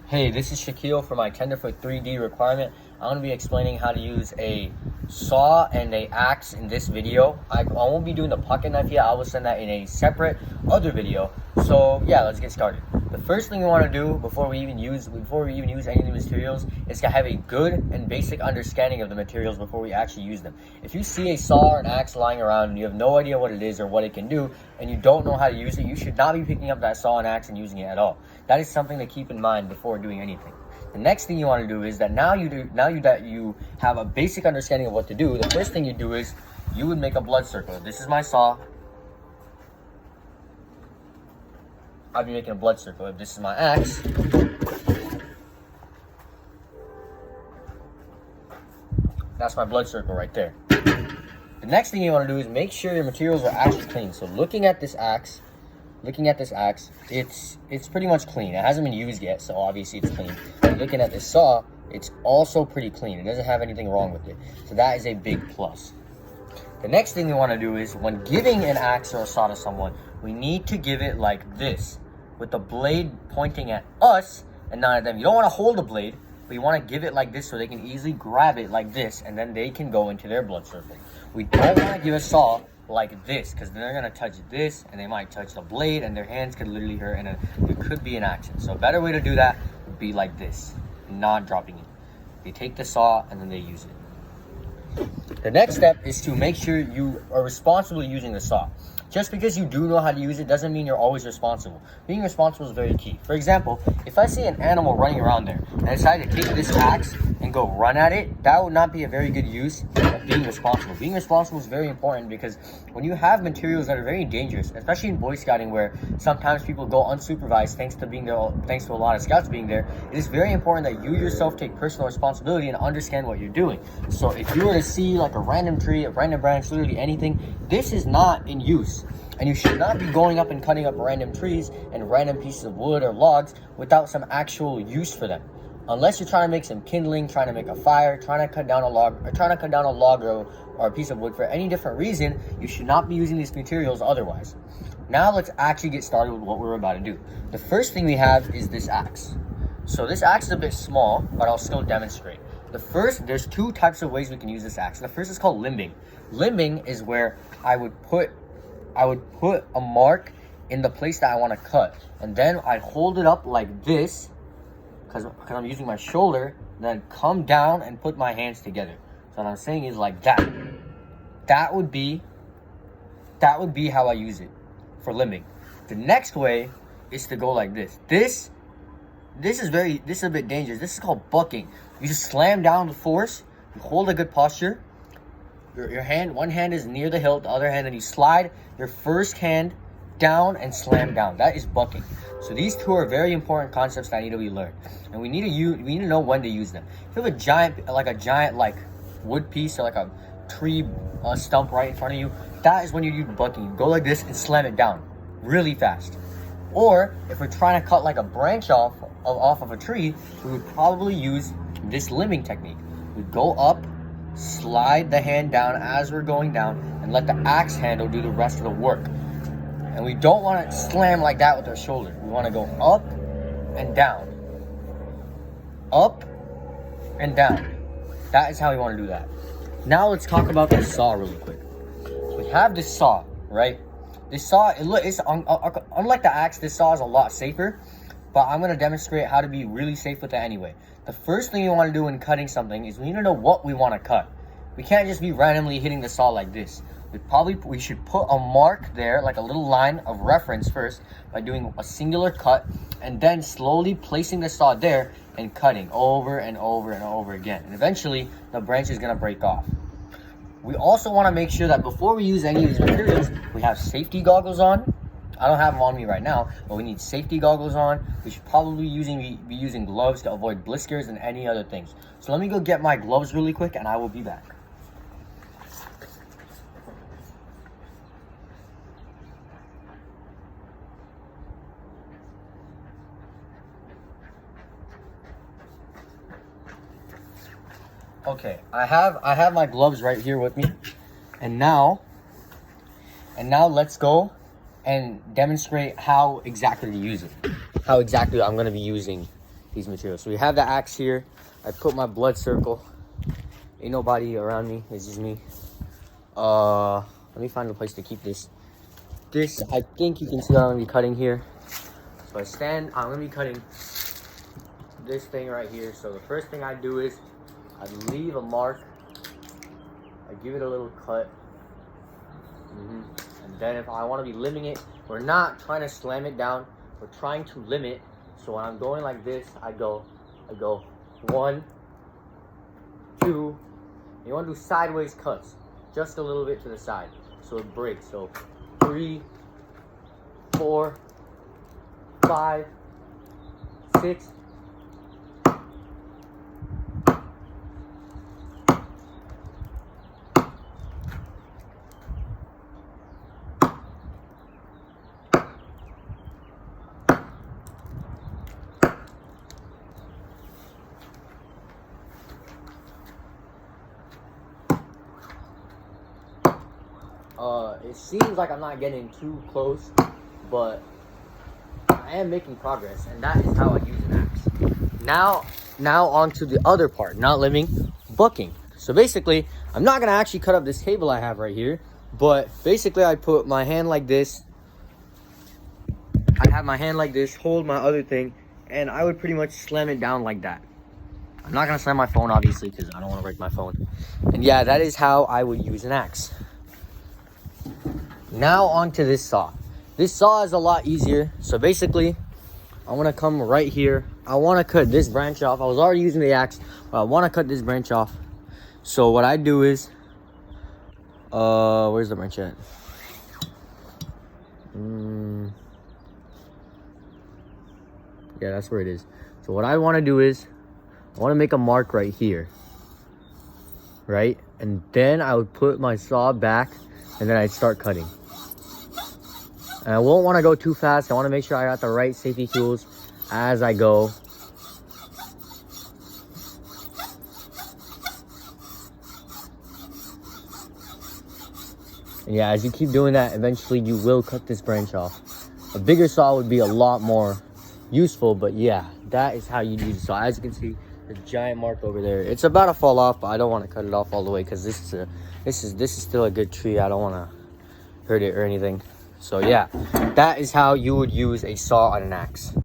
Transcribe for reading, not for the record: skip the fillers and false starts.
Hey, this is Shaquille for my Tenderfoot 3D requirement. I'm going to be explaining how to use a saw and a axe in this video. I won't be doing the pocket knife yet. I will send that in a separate other video. So yeah, let's get started. The first thing we want to do before we even use any of the materials is to have a good and basic understanding of the materials before we actually use them. If you see a saw or an axe lying around and you have no idea what it is or what it can do, and you don't know how to use it, you should not be picking up that saw and axe and using it at all. That is something to keep in mind before doing anything. The next thing you want to do is that now that you have a basic understanding of what to do, the first thing you do is you would make a blood circle. This is my saw. I'd be making a blood circle. If this is my axe, that's my blood circle right there. The next thing you want to do is make sure your materials are actually clean. So looking at this axe, it's pretty much clean. It hasn't been used yet, so obviously it's clean. And looking at this saw, it's also pretty clean. It doesn't have anything wrong with it. So that is a big plus. The next thing you want to do is when giving an axe or a saw to someone, we need to give it like this, with the blade pointing at us and not at them. You don't want to hold the blade, but you want to give it like this so they can easily grab it like this, and then they can go into their blood circle. We don't want to give a saw like this, because then they're going to touch this and they might touch the blade and their hands could literally hurt and it could be an accident. So a better way to do that would be like this, not dropping it. They take the saw and then they use it. The next step is to make sure you are responsibly using the saw. Just because you do know how to use it doesn't mean you're always responsible. Being responsible is very key. For example, if I see an animal running around there and I decide to take this axe and go run at it, that would not be a very good use of being responsible. Being responsible is very important because when you have materials that are very dangerous, especially in Boy Scouting where sometimes people go unsupervised thanks to a lot of scouts being there, it is very important that you yourself take personal responsibility and understand what you're doing. So if you were to see like a random tree, a random branch, literally anything, this is not in use. And you should not be going up and cutting up random trees and random pieces of wood or logs without some actual use for them. Unless you're trying to make some kindling, trying to make a fire, trying to cut down a log, or a piece of wood for any different reason, you should not be using these materials otherwise. Now let's actually get started with what we're about to do. The first thing we have is this axe. So this axe is a bit small, but I'll still demonstrate. There's two types of ways we can use this axe. The first is called limbing. Limbing is where I would put a mark in the place that I want to cut, and then I'd hold it up like this because I'm using my shoulder, then come down and put my hands together. So what I'm saying is like that. That would be how I use it for limbing. The next way is to go like this. This is a bit dangerous. This is called bucking. You just slam down with force, you hold a good posture. One hand is near the hilt, the other hand, and you slide your first hand down and slam down. That is bucking. So these two are very important concepts that need to be learned, and we need to know when to use them. If you have a giant wood piece or like a tree stump right in front of you, that is when you use bucking. You go like this and slam it down really fast. Or if we're trying to cut like a branch off of a tree, we would probably use this limbing technique. We go up, slide the hand down as we're going down, and let the axe handle do the rest of the work. And we don't want to slam like that with our shoulder. We want to go up and down. Up and down. That is how we want to do that. Now let's talk about the saw really quick. So we have this saw, right? This saw, unlike the axe, this saw is a lot safer, but I'm going to demonstrate how to be really safe with it anyway. The first thing you want to do when cutting something is we need to know what we want to cut. We can't just be randomly hitting the saw like this. We should put a mark there, like a little line of reference first, by doing a singular cut, and then slowly placing the saw there and cutting over and over and over again. And eventually, the branch is going to break off. We also want to make sure that before we use any of these materials, we have safety goggles on. I don't have them on me right now, but we need safety goggles on. We should probably be using gloves to avoid blisters and any other things. So let me go get my gloves really quick, and I will be back. Okay, I have my gloves right here with me, and now let's go and demonstrate how exactly to use it. How exactly I'm going to be using these materials. So we have the axe here. I put my blood circle. Ain't nobody around me. It's just me. Let me find a place to keep this. This, I think you can see I'm gonna be cutting here. So I'm gonna be cutting this thing right here. So the first thing I do is I leave a mark. I give it a little cut. And then if I want to be limbing it, we're not trying to slam it down. We're trying to limb it. So when I'm going like this, I go 1, 2. You want to do sideways cuts, just a little bit to the side, so it breaks. So 3, 4, 5, 6. It seems like I'm not getting too close, but I am making progress, and that is how I use an axe. Now on to the other part, not limbing, bucking. So basically, I'm not gonna actually cut up this table I have right here, but basically I put my hand like this. I have my hand like this, hold my other thing, and I would pretty much slam it down like that. I'm not gonna slam my phone, obviously, because I don't want to break my phone. And yeah, that is how I would use an axe. Now onto this saw. This saw is a lot easier. So basically, I want to come right here. I want to cut this branch off. I was already using the axe, but I want to cut this branch off. So what I do is, where's the branch at? Yeah, that's where it is. So what I want to do is, I want to make a mark right here, right? And then I would put my saw back, and then I'd start cutting. And I won't want to go too fast. I want to make sure I got the right safety tools as I go. And yeah, as you keep doing that, eventually you will cut this branch off. A bigger saw would be a lot more useful, but yeah, that is how you use the saw. As you can see, the giant mark over there. It's about to fall off, but I don't want to cut it off all the way because this is still a good tree. I don't want to hurt it or anything. So yeah, that is how you would use a saw on an axe.